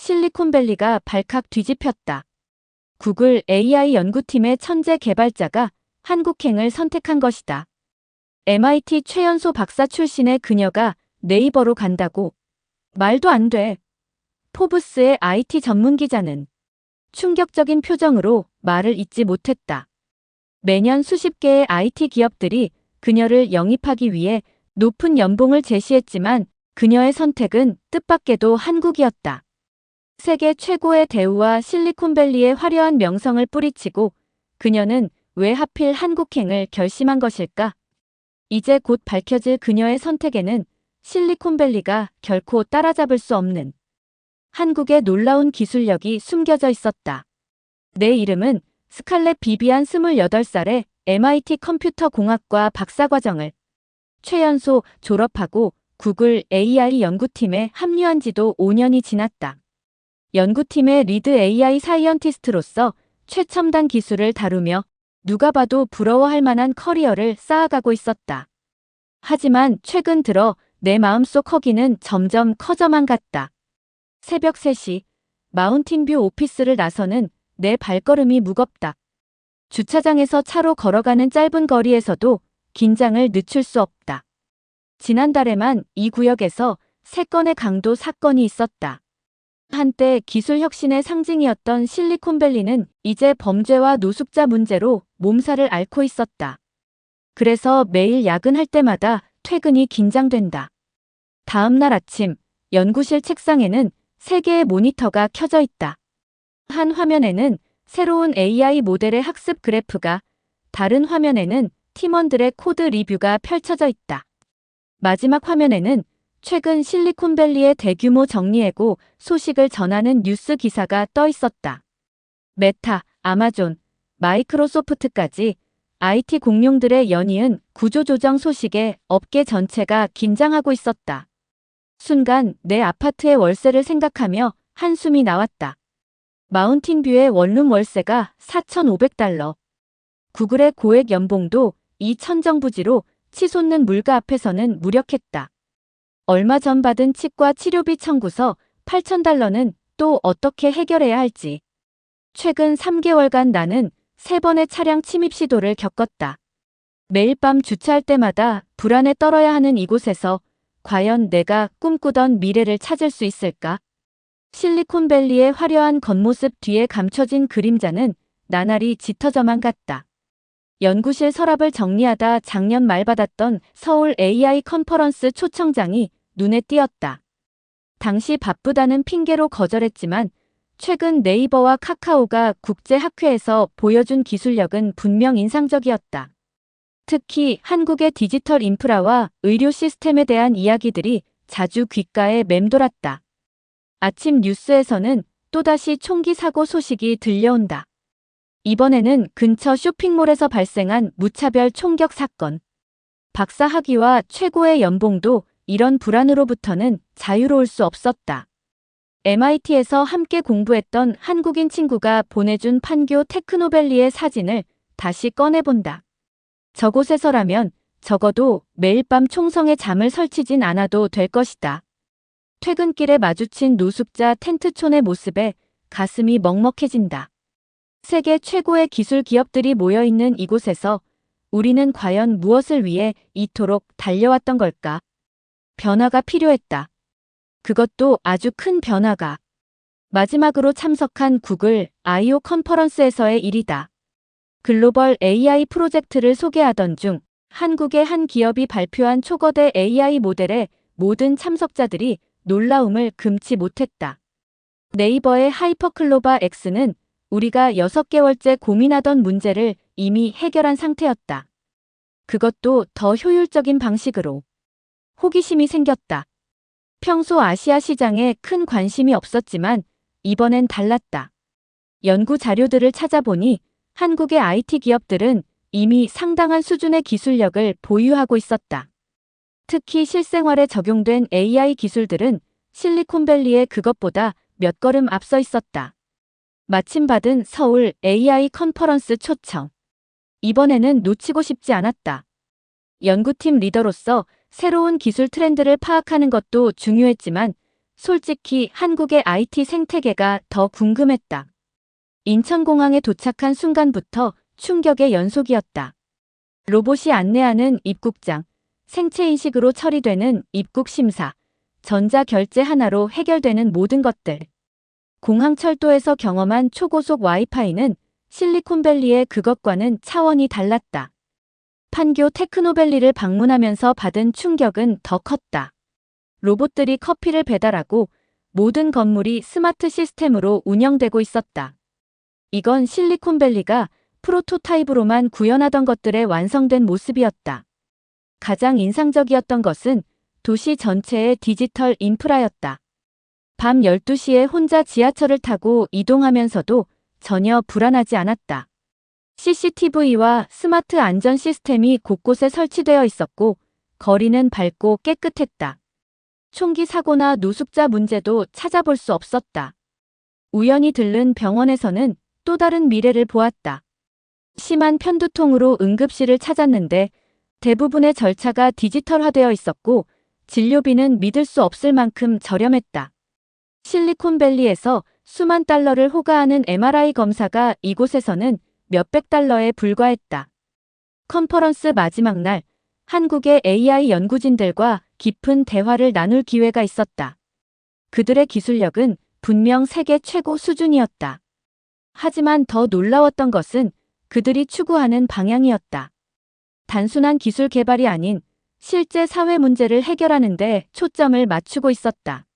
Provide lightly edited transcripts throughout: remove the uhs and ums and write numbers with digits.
실리콘밸리가 발칵 뒤집혔다. 구글 AI 연구팀의 천재 개발자가 한국행을 선택한 것이다. MIT 최연소 박사 출신의 그녀가 네이버로 간다고? 말도 안 돼. 포브스의 IT 전문 기자는 충격적인 표정으로 말을 잇지 못했다. 매년 수십 개의 IT 기업들이 그녀를 영입하기 위해 높은 연봉을 제시했지만 그녀의 선택은 뜻밖에도 한국이었다. 세계 최고의 대우와 실리콘밸리의 화려한 명성을 뿌리치고 그녀는 왜 하필 한국행을 결심한 것일까? 이제 곧 밝혀질 그녀의 선택에는 실리콘밸리가 결코 따라잡을 수 없는 한국의 놀라운 기술력이 숨겨져 있었다. 내 이름은 스칼렛 비비안 28살에 MIT 컴퓨터공학과 박사과정을 최연소 졸업하고 구글 AI 연구팀에 합류한 지도 5년이 지났다. 연구팀의 리드 AI 사이언티스트로서 최첨단 기술을 다루며 누가 봐도 부러워할 만한 커리어를 쌓아가고 있었다. 하지만 최근 들어 내 마음속 허기는 점점 커져만 갔다. 새벽 3시 마운틴뷰 오피스를 나서는 내 발걸음이 무겁다. 주차장에서 차로 걸어가는 짧은 거리에서도 긴장을 늦출 수 없다. 지난달에만 이 구역에서 3건의 강도 사건이 있었다. 한때 기술 혁신의 상징이었던 실리콘밸리는 이제 범죄와 노숙자 문제로 몸살을 앓고 있었다. 그래서 매일 야근할 때마다 퇴근이 긴장된다. 다음 날 아침 연구실 책상에는 3개의 모니터가 켜져 있다. 한 화면에는 새로운 AI 모델의 학습 그래프가, 다른 화면에는 팀원들의 코드 리뷰가 펼쳐져 있다. 마지막 화면에는 최근 실리콘밸리의 대규모 정리해고 소식을 전하는 뉴스 기사가 떠 있었다. 메타, 아마존, 마이크로소프트까지 IT 공룡들의 연이은 구조조정 소식에 업계 전체가 긴장하고 있었다. 순간 내 아파트의 월세를 생각하며 한숨이 나왔다. 마운틴뷰의 원룸 월세가 $4,500. 구글의 고액 연봉도 이 천정부지로 치솟는 물가 앞에서는 무력했다. 얼마 전 받은 치과 치료비 청구서 $8,000는 또 어떻게 해결해야 할지. 최근 3개월간 나는 3번의 차량 침입 시도를 겪었다. 매일 밤 주차할 때마다 불안에 떨어야 하는 이곳에서 과연 내가 꿈꾸던 미래를 찾을 수 있을까? 실리콘밸리의 화려한 겉모습 뒤에 감춰진 그림자는 나날이 짙어져만 갔다. 연구실 서랍을 정리하다 작년 말 받았던 서울 AI 컨퍼런스 초청장이 눈에 띄었다. 당시 바쁘다는 핑계로 거절했지만 최근 네이버와 카카오가 국제학회에서 보여준 기술력은 분명 인상적이었다. 특히 한국의 디지털 인프라와 의료 시스템에 대한 이야기들이 자주 귓가에 맴돌았다. 아침 뉴스에서는 또다시 총기 사고 소식이 들려온다. 이번에는 근처 쇼핑몰에서 발생한 무차별 총격 사건. 박사 학위와 최고의 연봉도 이런 불안으로부터는 자유로울 수 없었다. MIT에서 함께 공부했던 한국인 친구가 보내준 판교 테크노밸리의 사진을 다시 꺼내본다. 저곳에서라면 적어도 매일 밤 총성에 잠을 설치진 않아도 될 것이다. 퇴근길에 마주친 노숙자 텐트촌의 모습에 가슴이 먹먹해진다. 세계 최고의 기술 기업들이 모여있는 이곳에서 우리는 과연 무엇을 위해 이토록 달려왔던 걸까? 변화가 필요했다. 그것도 아주 큰 변화가. 마지막으로 참석한 구글 I/O 컨퍼런스에서의 일이다. 글로벌 AI 프로젝트를 소개하던 중 한국의 한 기업이 발표한 초거대 AI 모델에 모든 참석자들이 놀라움을 금치 못했다. 네이버의 하이퍼클로바 X는 우리가 6개월째 고민하던 문제를 이미 해결한 상태였다. 그것도 더 효율적인 방식으로. 호기심이 생겼다. 평소 아시아 시장에 큰 관심이 없었지만 이번엔 달랐다. 연구 자료들을 찾아보니 한국의 IT 기업들은 이미 상당한 수준의 기술력을 보유하고 있었다. 특히 실생활에 적용된 AI 기술들은 실리콘밸리의 그것보다 몇 걸음 앞서 있었다. 마침 받은 서울 AI 컨퍼런스 초청. 이번에는 놓치고 싶지 않았다. 연구팀 리더로서 새로운 기술 트렌드를 파악하는 것도 중요했지만 솔직히 한국의 IT 생태계가 더 궁금했다. 인천공항에 도착한 순간부터 충격의 연속이었다. 로봇이 안내하는 입국장, 생체인식으로 처리되는 입국 심사, 전자결제 하나로 해결되는 모든 것들. 공항 철도에서 경험한 초고속 와이파이는 실리콘밸리의 그것과는 차원이 달랐다. 판교 테크노밸리를 방문하면서 받은 충격은 더 컸다. 로봇들이 커피를 배달하고 모든 건물이 스마트 시스템으로 운영되고 있었다. 이건 실리콘밸리가 프로토타입으로만 구현하던 것들의 완성된 모습이었다. 가장 인상적이었던 것은 도시 전체의 디지털 인프라였다. 밤 12시에 혼자 지하철을 타고 이동하면서도 전혀 불안하지 않았다. CCTV와 스마트 안전 시스템이 곳곳에 설치되어 있었고 거리는 밝고 깨끗했다. 총기 사고나 노숙자 문제도 찾아볼 수 없었다. 우연히 들른 병원에서는 또 다른 미래를 보았다. 심한 편두통으로 응급실을 찾았는데 대부분의 절차가 디지털화되어 있었고 진료비는 믿을 수 없을 만큼 저렴했다. 실리콘밸리에서 수만 달러를 호가하는 MRI 검사가 이곳에서는 몇백 달러에 불과했다. 컨퍼런스 마지막 날, 한국의 AI 연구진들과 깊은 대화를 나눌 기회가 있었다. 그들의 기술력은 분명 세계 최고 수준이었다. 하지만 더 놀라웠던 것은 그들이 추구하는 방향이었다. 단순한 기술 개발이 아닌 실제 사회 문제를 해결하는 데 초점을 맞추고 있었다.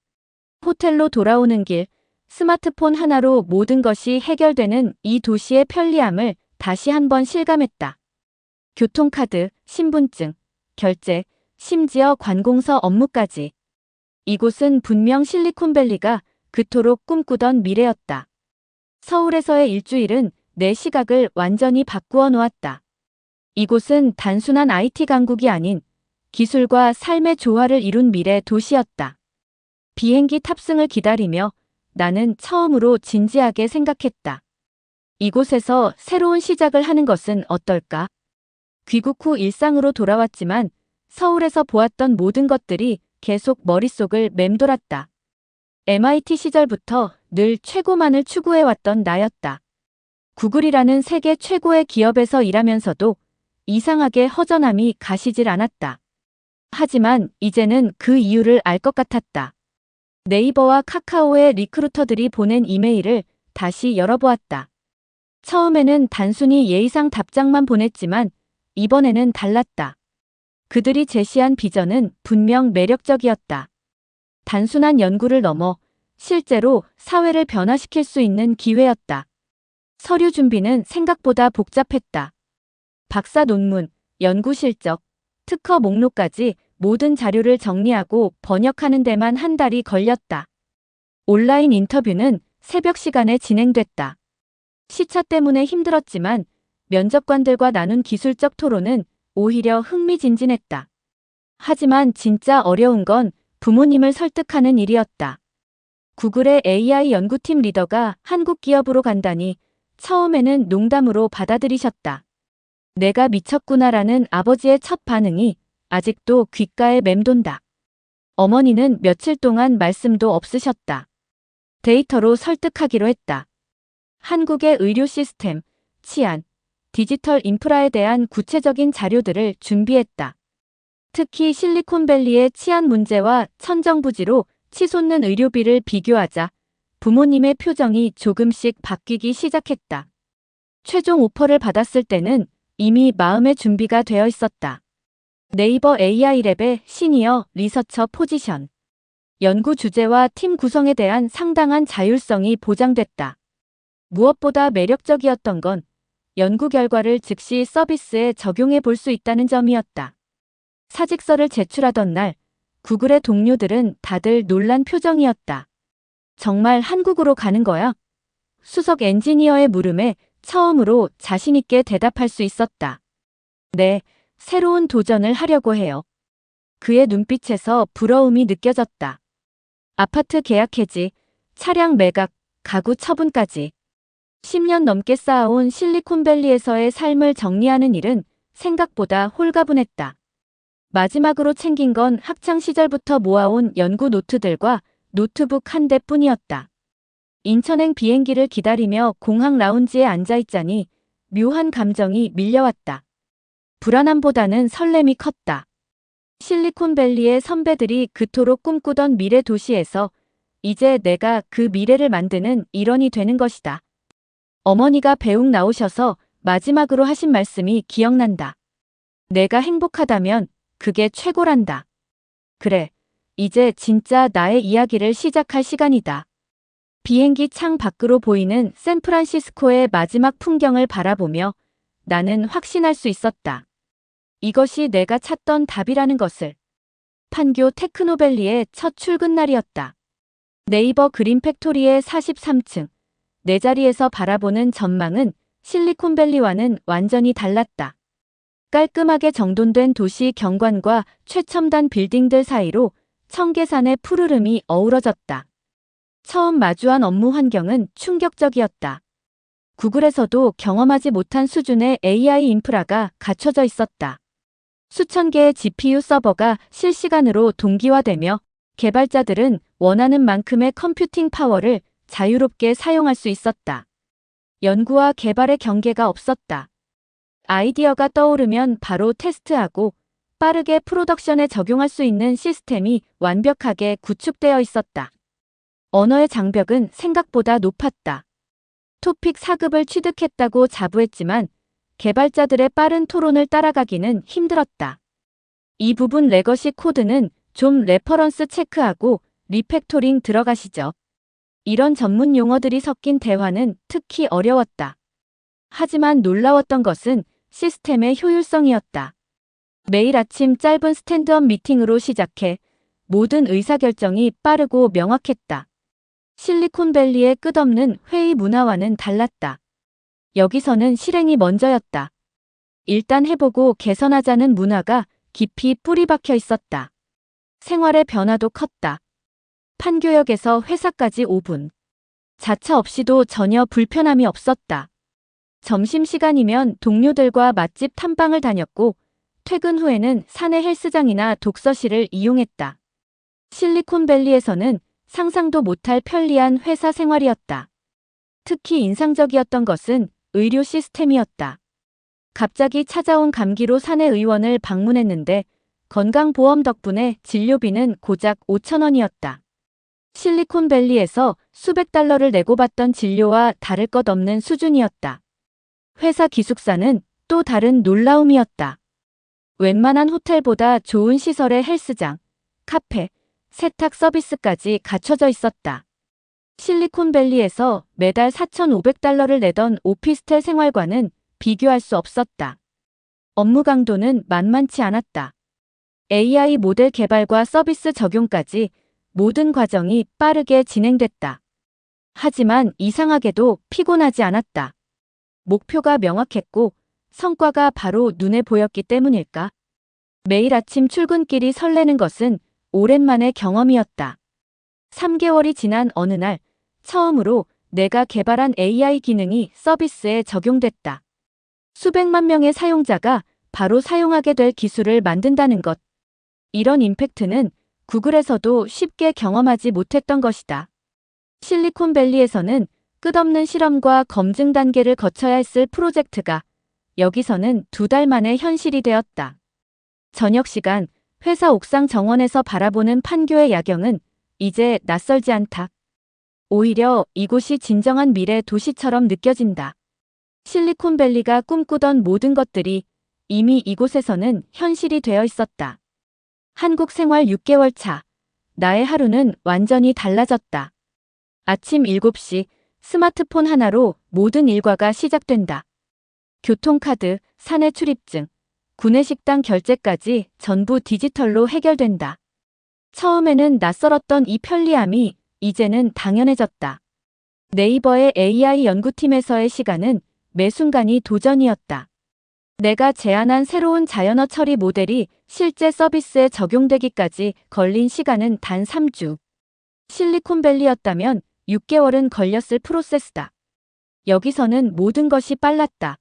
호텔로 돌아오는 길, 스마트폰 하나로 모든 것이 해결되는 이 도시의 편리함을 다시 한번 실감했다. 교통카드, 신분증, 결제, 심지어 관공서 업무까지. 이곳은 분명 실리콘밸리가 그토록 꿈꾸던 미래였다. 서울에서의 일주일은 내 시각을 완전히 바꾸어 놓았다. 이곳은 단순한 IT 강국이 아닌 기술과 삶의 조화를 이룬 미래 도시였다. 비행기 탑승을 기다리며 나는 처음으로 진지하게 생각했다. 이곳에서 새로운 시작을 하는 것은 어떨까? 귀국 후 일상으로 돌아왔지만 서울에서 보았던 모든 것들이 계속 머릿속을 맴돌았다. MIT 시절부터 늘 최고만을 추구해왔던 나였다. 구글이라는 세계 최고의 기업에서 일하면서도 이상하게 허전함이 가시질 않았다. 하지만 이제는 그 이유를 알 것 같았다. 네이버와 카카오의 리크루터들이 보낸 이메일을 다시 열어보았다. 처음에는 단순히 예의상 답장만 보냈지만 이번에는 달랐다. 그들이 제시한 비전은 분명 매력적이었다. 단순한 연구를 넘어 실제로 사회를 변화시킬 수 있는 기회였다. 서류 준비는 생각보다 복잡했다. 박사 논문, 연구 실적, 특허 목록까지 모든 자료를 정리하고 번역하는 데만 한 달이 걸렸다. 온라인 인터뷰는 새벽 시간에 진행됐다. 시차 때문에 힘들었지만 면접관들과 나눈 기술적 토론은 오히려 흥미진진했다. 하지만 진짜 어려운 건 부모님을 설득하는 일이었다. 구글의 AI 연구팀 리더가 한국 기업으로 간다니 처음에는 농담으로 받아들이셨다. 내가 미쳤구나라는 아버지의 첫 반응이 아직도 귓가에 맴돈다. 어머니는 며칠 동안 말씀도 없으셨다. 데이터로 설득하기로 했다. 한국의 의료 시스템, 치안, 디지털 인프라에 대한 구체적인 자료들을 준비했다. 특히 실리콘밸리의 치안 문제와 천정부지로 치솟는 의료비를 비교하자 부모님의 표정이 조금씩 바뀌기 시작했다. 최종 오퍼를 받았을 때는 이미 마음의 준비가 되어 있었다. 네이버 AI랩의 시니어 리서처 포지션. 연구 주제와 팀 구성에 대한 상당한 자율성이 보장됐다. 무엇보다 매력적이었던 건 연구 결과를 즉시 서비스에 적용해 볼 수 있다는 점이었다. 사직서를 제출하던 날, 구글의 동료들은 다들 놀란 표정이었다. 정말 한국으로 가는 거야? 수석 엔지니어의 물음에 처음으로 자신있게 대답할 수 있었다. 네, 새로운 도전을 하려고 해요. 그의 눈빛에서 부러움이 느껴졌다. 아파트 계약 해지, 차량 매각, 가구 처분까지. 10년 넘게 쌓아온 실리콘밸리에서의 삶을 정리하는 일은 생각보다 홀가분했다. 마지막으로 챙긴 건 학창 시절부터 모아온 연구 노트들과 노트북 한 대뿐이었다. 인천행 비행기를 기다리며 공항 라운지에 앉아있자니 묘한 감정이 밀려왔다. 불안함보다는 설렘이 컸다. 실리콘밸리의 선배들이 그토록 꿈꾸던 미래 도시에서 이제 내가 그 미래를 만드는 일원이 되는 것이다. 어머니가 배웅 나오셔서 마지막으로 하신 말씀이 기억난다. 내가 행복하다면 그게 최고란다. 그래, 이제 진짜 나의 이야기를 시작할 시간이다. 비행기 창 밖으로 보이는 샌프란시스코의 마지막 풍경을 바라보며 나는 확신할 수 있었다. 이것이 내가 찾던 답이라는 것을. 판교 테크노밸리의 첫 출근 날이었다. 네이버 그린 팩토리의 43층. 내 자리에서 바라보는 전망은 실리콘밸리와는 완전히 달랐다. 깔끔하게 정돈된 도시 경관과 최첨단 빌딩들 사이로 청계산의 푸르름이 어우러졌다. 처음 마주한 업무 환경은 충격적이었다. 구글에서도 경험하지 못한 수준의 AI 인프라가 갖춰져 있었다. 수천 개의 GPU 서버가 실시간으로 동기화되며 개발자들은 원하는 만큼의 컴퓨팅 파워를 자유롭게 사용할 수 있었다. 연구와 개발의 경계가 없었다. 아이디어가 떠오르면 바로 테스트하고 빠르게 프로덕션에 적용할 수 있는 시스템이 완벽하게 구축되어 있었다. 언어의 장벽은 생각보다 높았다. 토픽 4급을 취득했다고 자부했지만 개발자들의 빠른 토론을 따라가기는 힘들었다. 이 부분 레거시 코드는 좀 레퍼런스 체크하고 리팩토링 들어가시죠. 이런 전문 용어들이 섞인 대화는 특히 어려웠다. 하지만 놀라웠던 것은 시스템의 효율성이었다. 매일 아침 짧은 스탠드업 미팅으로 시작해 모든 의사결정이 빠르고 명확했다. 실리콘밸리의 끝없는 회의 문화와는 달랐다. 여기서는 실행이 먼저였다. 일단 해보고 개선하자는 문화가 깊이 뿌리 박혀 있었다. 생활의 변화도 컸다. 판교역에서 회사까지 5분. 자차 없이도 전혀 불편함이 없었다. 점심시간이면 동료들과 맛집 탐방을 다녔고 퇴근 후에는 사내 헬스장이나 독서실을 이용했다. 실리콘밸리에서는 상상도 못할 편리한 회사 생활이었다. 특히 인상적이었던 것은 의료 시스템이었다. 갑자기 찾아온 감기로 사내 의원을 방문했는데 건강보험 덕분에 진료비는 고작 5,000원이었다. 실리콘밸리에서 수백 달러를 내고 받던 진료와 다를 것 없는 수준이었다. 회사 기숙사는 또 다른 놀라움이었다. 웬만한 호텔보다 좋은 시설의 헬스장, 카페, 세탁 서비스까지 갖춰져 있었다. 실리콘밸리에서 매달 4,500달러를 내던 오피스텔 생활과는 비교할 수 없었다. 업무 강도는 만만치 않았다. AI 모델 개발과 서비스 적용까지 모든 과정이 빠르게 진행됐다. 하지만 이상하게도 피곤하지 않았다. 목표가 명확했고 성과가 바로 눈에 보였기 때문일까? 매일 아침 출근길이 설레는 것은 오랜만의 경험이었다. 3개월이 지난 어느 날 처음으로 내가 개발한 AI 기능이 서비스에 적용됐다. 수백만 명의 사용자가 바로 사용하게 될 기술을 만든다는 것. 이런 임팩트는 구글에서도 쉽게 경험하지 못했던 것이다. 실리콘밸리에서는 끝없는 실험과 검증 단계를 거쳐야 했을 프로젝트가 여기서는 2달 만에 현실이 되었다. 저녁 시간 회사 옥상 정원에서 바라보는 판교의 야경은 이제 낯설지 않다. 오히려 이곳이 진정한 미래 도시처럼 느껴진다. 실리콘밸리가 꿈꾸던 모든 것들이 이미 이곳에서는 현실이 되어 있었다. 한국 생활 6개월 차. 나의 하루는 완전히 달라졌다. 아침 7시 스마트폰 하나로 모든 일과가 시작된다. 교통카드, 사내 출입증, 구내식당 결제까지 전부 디지털로 해결된다. 처음에는 낯설었던 이 편리함이 이제는 당연해졌다. 네이버의 AI 연구팀에서의 시간은 매 순간이 도전이었다. 내가 제안한 새로운 자연어 처리 모델이 실제 서비스에 적용되기까지 걸린 시간은 단 3주. 실리콘밸리였다면 6개월은 걸렸을 프로세스다. 여기서는 모든 것이 빨랐다.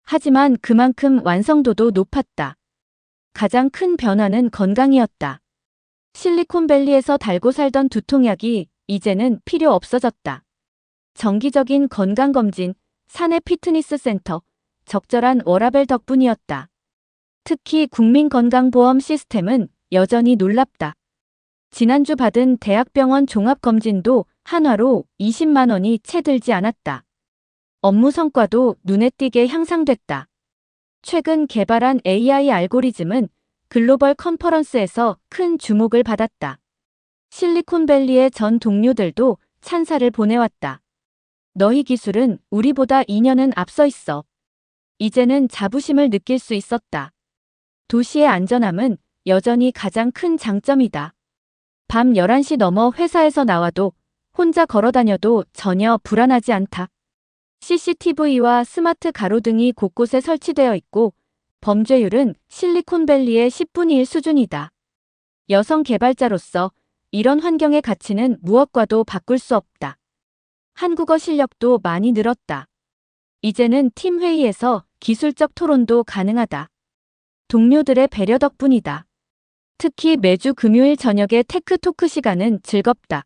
하지만 그만큼 완성도도 높았다. 가장 큰 변화는 건강이었다. 실리콘밸리에서 달고 살던 두통약이 이제는 필요 없어졌다. 정기적인 건강검진, 사내 피트니스 센터, 적절한 워라밸 덕분이었다. 특히 국민건강보험 시스템은 여전히 놀랍다. 지난주 받은 대학병원 종합검진도 한화로 20만 원이 채 들지 않았다. 업무 성과도 눈에 띄게 향상됐다. 최근 개발한 AI 알고리즘은 글로벌 컨퍼런스에서 큰 주목을 받았다. 실리콘밸리의 전 동료들도 찬사를 보내왔다. 너희 기술은 우리보다 2년은 앞서 있어. 이제는 자부심을 느낄 수 있었다. 도시의 안전함은 여전히 가장 큰 장점이다. 밤 11시 넘어 회사에서 나와도 혼자 걸어 다녀도 전혀 불안하지 않다. CCTV와 스마트 가로등이 곳곳에 설치되어 있고 범죄율은 실리콘밸리의 10분의 1 수준이다. 여성 개발자로서 이런 환경의 가치는 무엇과도 바꿀 수 없다. 한국어 실력도 많이 늘었다. 이제는 팀 회의에서 기술적 토론도 가능하다. 동료들의 배려 덕분이다. 특히 매주 금요일 저녁의 테크토크 시간은 즐겁다.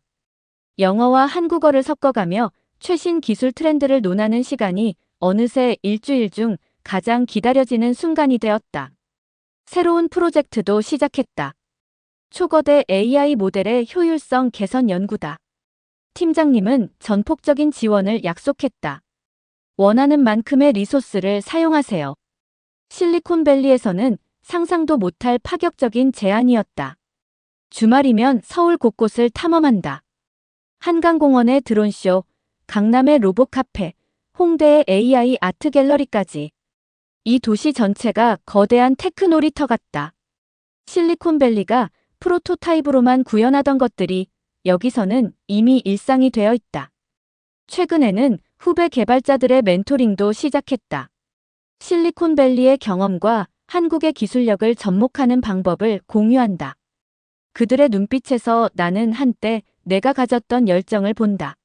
영어와 한국어를 섞어가며 최신 기술 트렌드를 논하는 시간이 어느새 일주일 중 가장 기다려지는 순간이 되었다. 새로운 프로젝트도 시작했다. 초거대 AI 모델의 효율성 개선 연구다. 팀장님은 전폭적인 지원을 약속했다. 원하는 만큼의 리소스를 사용하세요. 실리콘밸리에서는 상상도 못할 파격적인 제안이었다. 주말이면 서울 곳곳을 탐험한다. 한강공원의 드론쇼, 강남의 로봇카페, 홍대의 AI 아트 갤러리까지. 이 도시 전체가 거대한 테크 놀이터 같다. 실리콘밸리가 프로토타입으로만 구현하던 것들이 여기서는 이미 일상이 되어 있다. 최근에는 후배 개발자들의 멘토링도 시작했다. 실리콘밸리의 경험과 한국의 기술력을 접목하는 방법을 공유한다. 그들의 눈빛에서 나는 한때 내가 가졌던 열정을 본다.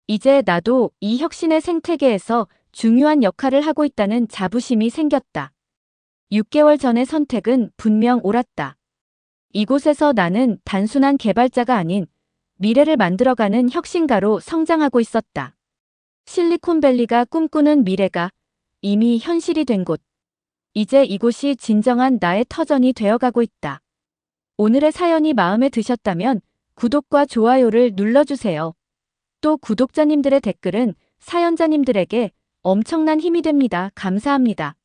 이제 나도 이 혁신의 생태계에서 중요한 역할을 하고 있다는 자부심이 생겼다. 6개월 전의 선택은 분명 옳았다. 이곳에서 나는 단순한 개발자가 아닌 미래를 만들어가는 혁신가로 성장하고 있었다. 실리콘밸리가 꿈꾸는 미래가 이미 현실이 된 곳. 이제 이곳이 진정한 나의 터전이 되어가고 있다. 오늘의 사연이 마음에 드셨다면 구독과 좋아요를 눌러주세요. 또 구독자님들의 댓글은 사연자님들에게 엄청난 힘이 됩니다. 감사합니다.